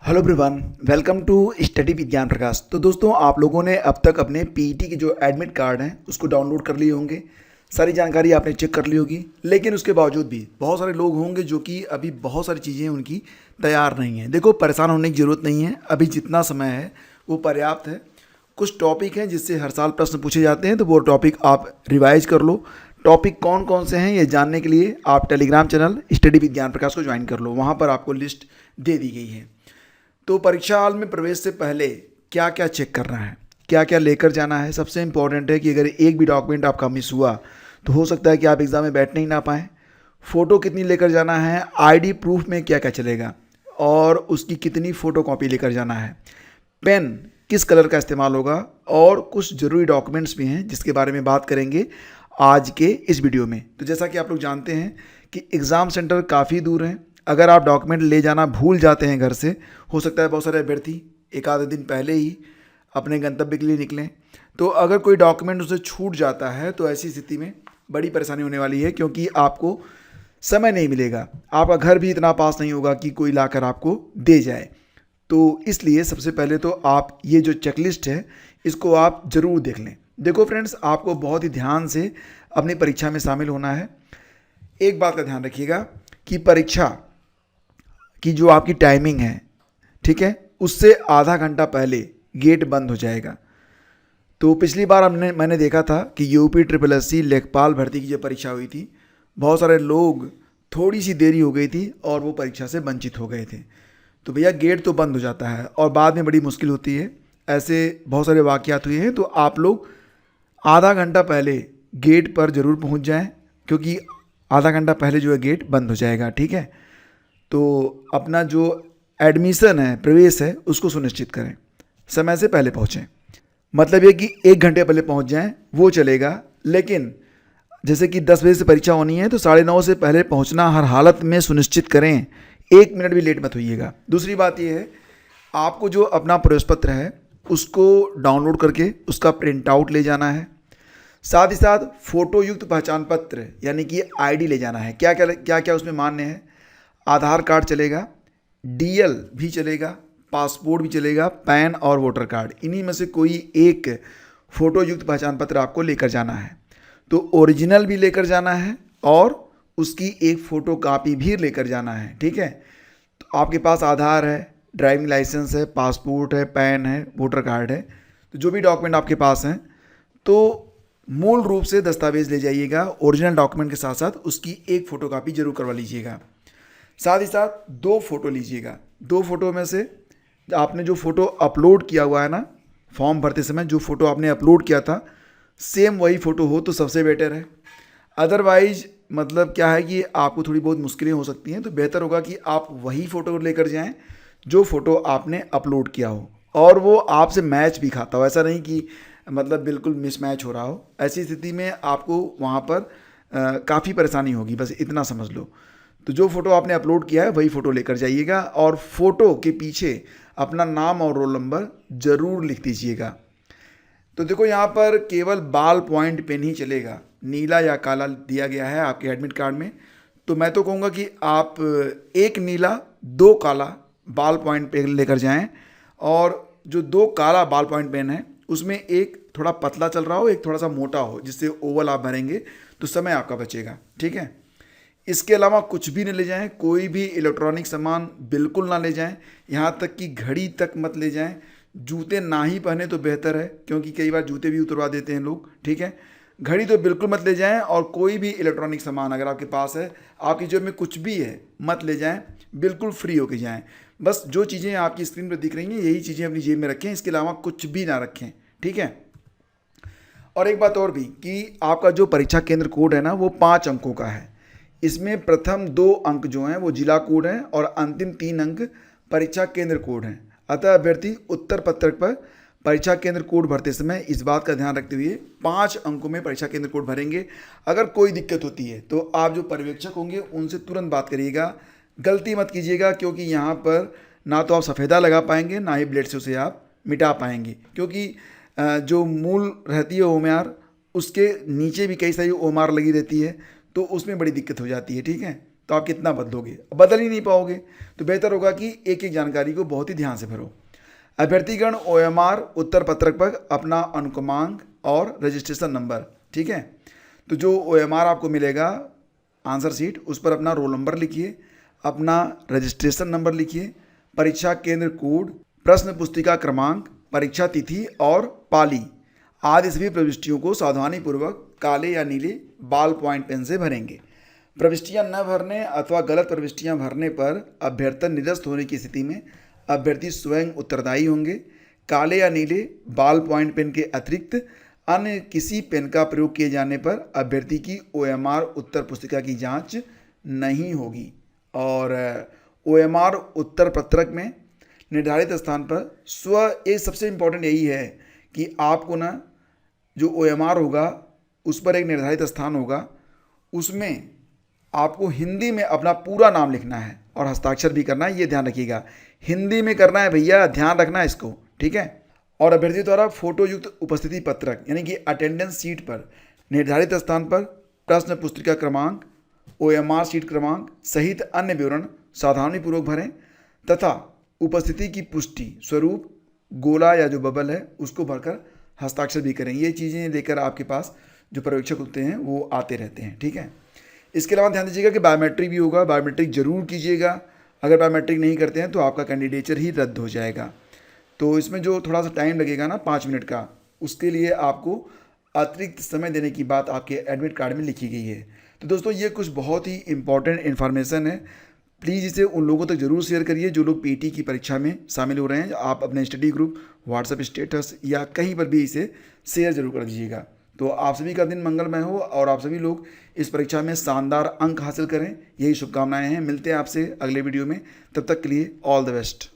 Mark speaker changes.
Speaker 1: Hello everyone, welcome to study Vigyan Prakash. तो दोस्तों, आप लोगों ने अब तक अपने पीईटी के जो एडमिट कार्ड हैं उसको डाउनलोड कर लिए होंगे। सारी जानकारी आपने चेक कर ली होगी, लेकिन उसके बावजूद भी बहुत सारे लोग होंगे जो कि अभी बहुत सारी चीज़ें उनकी तैयार नहीं हैं। देखो, परेशान होने की ज़रूरत नहीं है, अभी जितना समय है वो पर्याप्त है। कुछ टॉपिक हैं जिससे हर साल प्रश्न पूछे जाते हैं, तो वो टॉपिक आप रिवाइज कर लो। टॉपिक कौन कौन से हैं ये जानने के लिए आप टेलीग्राम चैनल स्टडी विज्ञान प्रकाश को ज्वाइन कर लो, वहाँ पर आपको लिस्ट दे दी गई है। तो परीक्षा हॉल में प्रवेश से पहले क्या क्या चेक करना है, क्या क्या लेकर जाना है, सबसे इम्पॉर्टेंट है कि अगर एक भी डॉक्यूमेंट आपका मिस हुआ तो हो सकता है कि आप एग्ज़ाम में बैठने ही ना पाएँ। फ़ोटो कितनी लेकर जाना है, आईडी प्रूफ में क्या क्या चलेगा और उसकी कितनी फ़ोटो कॉपी लेकर जाना है, पेन किस कलर का इस्तेमाल होगा, और कुछ ज़रूरी डॉक्यूमेंट्स भी हैं जिसके बारे में बात करेंगे आज के इस वीडियो में। तो जैसा कि आप लोग जानते हैं कि एग्ज़ाम सेंटर काफ़ी दूर हैं। अगर आप डॉक्यूमेंट ले जाना भूल जाते हैं घर से, हो सकता है बहुत सारे अभ्यर्थी एक आधे दिन पहले ही अपने गंतव्य के लिए निकलें, तो अगर कोई डॉक्यूमेंट उसे छूट जाता है तो ऐसी स्थिति में बड़ी परेशानी होने वाली है, क्योंकि आपको समय नहीं मिलेगा, आपका घर भी इतना पास नहीं होगा कि कोई लाकर आपको दे जाए। तो इसलिए सबसे पहले तो आप ये जो चेकलिस्ट है इसको आप ज़रूर देख लें। देखो फ्रेंड्स, आपको बहुत ही ध्यान से अपनी परीक्षा में शामिल होना है। एक बात का ध्यान रखिएगा कि परीक्षा की जो आपकी टाइमिंग है, ठीक है, उससे आधा घंटा पहले गेट बंद हो जाएगा। तो पिछली बार मैंने देखा था कि यूपी ट्रिपल एससी लेखपाल भर्ती की जब परीक्षा हुई थी, बहुत सारे लोग थोड़ी सी देरी हो गई थी और वो परीक्षा से वंचित हो गए थे। तो भैया, गेट तो बंद हो जाता है और बाद में बड़ी मुश्किल होती है। ऐसे बहुत सारे वाक़यात हुए हैं, तो आप लोग आधा घंटा पहले गेट पर ज़रूर पहुंच जाएं, क्योंकि आधा घंटा पहले जो है गेट बंद हो जाएगा, ठीक है। तो अपना जो एडमिशन है, प्रवेश है, उसको सुनिश्चित करें, समय से पहले पहुँचें। मतलब ये कि 1 घंटे पहले पहुँच जाएं वो चलेगा, लेकिन जैसे कि 10 बजे से परीक्षा होनी है तो 9:30 से पहले पहुँचना हर हालत में सुनिश्चित करें, 1 मिनट भी लेट मत होइएगा। दूसरी बात ये है, आपको जो अपना प्रवेश पत्र है उसको डाउनलोड करके उसका प्रिंट आउट ले जाना है। साथ ही साथ फ़ोटो युक्त पहचान पत्र यानी कि आईडी ले जाना है। क्या क्या क्या क्या उसमें मान्य है? आधार कार्ड चलेगा, डीएल भी चलेगा, पासपोर्ट भी चलेगा, पैन और वोटर कार्ड, इन्हीं में से कोई एक फ़ोटो युक्त पहचान पत्र आपको लेकर जाना है। तो ओरिजिनल भी लेकर जाना है और उसकी एक फ़ोटो कापी भी लेकर जाना है, ठीक है। तो आपके पास आधार है, ड्राइविंग लाइसेंस है, पासपोर्ट है, पैन है, वोटर कार्ड है, तो जो भी डॉक्यूमेंट आपके पास हैं, तो मूल रूप से दस्तावेज़ ले जाइएगा। ओरिजिनल डॉक्यूमेंट के साथ साथ उसकी एक फ़ोटोकॉपी जरूर करवा लीजिएगा। साथ ही साथ 2 फोटो लीजिएगा। 2 फोटो में से आपने जो फ़ोटो अपलोड किया हुआ है ना, फॉर्म भरते समय जो फ़ोटो आपने अपलोड किया था, सेम वही फ़ोटो हो तो सबसे बेटर है। अदरवाइज मतलब क्या है कि आपको थोड़ी बहुत मुश्किलें हो सकती हैं, तो बेहतर होगा कि आप वही फ़ोटो लेकर जाएं जो फ़ोटो आपने अपलोड किया हो और वो आपसे मैच भी खाता हो। ऐसा नहीं कि मतलब बिल्कुल मिसमैच हो रहा हो। ऐसी स्थिति में आपको वहाँ पर काफ़ी परेशानी होगी, बस इतना समझ लो। तो जो फ़ोटो आपने अपलोड किया है वही फ़ोटो लेकर जाइएगा और फ़ोटो के पीछे अपना नाम और रोल नंबर ज़रूर लिख दीजिएगा। तो देखो, यहाँ पर केवल बाल पॉइंट पेन ही चलेगा, नीला या काला दिया गया है आपके एडमिट कार्ड में। तो मैं तो कहूँगा कि आप एक नीला 2 काला बाल पॉइंट पेन लेकर जाएं, और जो 2 काला बाल पॉइंट पेन है उसमें एक थोड़ा पतला चल रहा हो, एक थोड़ा सा मोटा हो, जिससे ओवल आप भरेंगे तो समय आपका बचेगा, ठीक है। इसके अलावा कुछ भी न ले जाएं, कोई भी इलेक्ट्रॉनिक सामान बिल्कुल ना ले जाएं, यहाँ तक कि घड़ी तक मत ले जाएं। जूते ना ही पहने तो बेहतर है, क्योंकि कई बार जूते भी उतरवा देते हैं लोग, ठीक है। घड़ी तो बिल्कुल मत ले जाएं, और कोई भी इलेक्ट्रॉनिक सामान अगर आपके पास है, आपकी जेब में कुछ भी है, मत ले जाएं, बिल्कुल फ्री होके जाएं। बस जो चीज़ें आपकी स्क्रीन पर दिख रही हैं यही चीज़ें अपनी जेब में रखें, इसके अलावा कुछ भी ना रखें, ठीक है। और एक बात और भी कि आपका जो परीक्षा केंद्र कोड है ना, वो 5 अंकों का है। इसमें प्रथम 2 अंक जो हैं वो जिला कोड हैं और अंतिम 3 अंक परीक्षा केंद्र कोड हैं। अतः अभ्यर्थी उत्तर पत्रक पर परीक्षा केंद्र कोड भरते समय इस बात का ध्यान रखते हुए 5 अंकों में परीक्षा केंद्र कोड भरेंगे। अगर कोई दिक्कत होती है तो आप जो पर्यवेक्षक होंगे उनसे तुरंत बात करिएगा, गलती मत कीजिएगा, क्योंकि यहाँ पर ना तो आप सफ़ेदा लगा पाएंगे, ना ही ब्लेड से उसे आप मिटा पाएंगे, क्योंकि जो मूल रहती है ओमआर, उसके नीचे भी कई सारी ओमआर लगी रहती है, तो उसमें बड़ी दिक्कत हो जाती है, ठीक है। तो आप कितना बदलोगे, बदल ही नहीं पाओगे। तो बेहतर होगा कि एक एक जानकारी को बहुत ही ध्यान से भरो। अभ्यर्थीगण OMR उत्तर पत्रक पर अपना अनुक्रमांक और रजिस्ट्रेशन नंबर, ठीक है। तो जो OMR आपको मिलेगा आंसर शीट, उस पर अपना रोल नंबर लिखिए, अपना रजिस्ट्रेशन नंबर लिखिए, परीक्षा केंद्र कोड, प्रश्न पुस्तिका क्रमांक, परीक्षा तिथि और पाली आदि सभी प्रविष्टियों को सावधानीपूर्वक काले या नीले बॉल पॉइंट पेन से भरेंगे। प्रविष्टियां न भरने अथवा गलत प्रविष्टियां भरने पर अभ्यर्थन निरस्त होने की स्थिति में अभ्यर्थी स्वयं उत्तरदायी होंगे। काले या नीले बॉल पॉइंट पेन के अतिरिक्त अन्य किसी पेन का प्रयोग किए जाने पर अभ्यर्थी की OMR उत्तर पुस्तिका की जांच नहीं होगी। और OMR उत्तर पत्रक में निर्धारित स्थान पर ये सबसे इम्पोर्टेंट यही है कि आपको ना जो OMR होगा उस पर एक निर्धारित स्थान होगा, उसमें आपको हिंदी में अपना पूरा नाम लिखना है और हस्ताक्षर भी करना है, ये ध्यान रखिएगा। हिंदी में करना है भैया, ध्यान रखना है इसको, ठीक है। और अभ्यर्थी द्वारा फोटो युक्त उपस्थिति पत्रक यानी कि अटेंडेंस शीट पर निर्धारित स्थान पर प्रश्न पुस्तिका क्रमांक, OMR शीट क्रमांक सहित अन्य विवरण सावधानीपूर्वक भरें तथा उपस्थिति की पुष्टि स्वरूप गोला या जो बबल है उसको भरकर हस्ताक्षर भी करें। ये चीज़ें लेकर आपके पास जो पर्यवेक्षक होते हैं वो आते रहते हैं, ठीक है। इसके अलावा ध्यान दीजिएगा कि बायोमेट्रिक भी होगा, बायोमेट्रिक जरूर कीजिएगा। अगर बायोमेट्रिक नहीं करते हैं तो आपका कैंडिडेचर ही रद्द हो जाएगा। तो इसमें जो थोड़ा सा टाइम लगेगा ना 5 मिनट का, उसके लिए आपको अतिरिक्त समय देने की बात आपके एडमिट कार्ड में लिखी गई है। तो दोस्तों ये कुछ बहुत ही इंपॉर्टेंट इन्फॉर्मेशन है, प्लीज़ इसे उन लोगों तक जरूर शेयर करिए जो लोग पीटी की परीक्षा में शामिल हो रहे हैं। आप अपने स्टडी ग्रुप, व्हाट्सएप स्टेटस या कहीं पर भी इसे शेयर जरूर कर दीजिएगा। तो आप सभी का दिन मंगलमय हो और आप सभी लोग इस परीक्षा में शानदार अंक हासिल करें, यही शुभकामनाएं हैं। मिलते हैं आपसे अगले वीडियो में, तब तक के लिए ऑल द बेस्ट।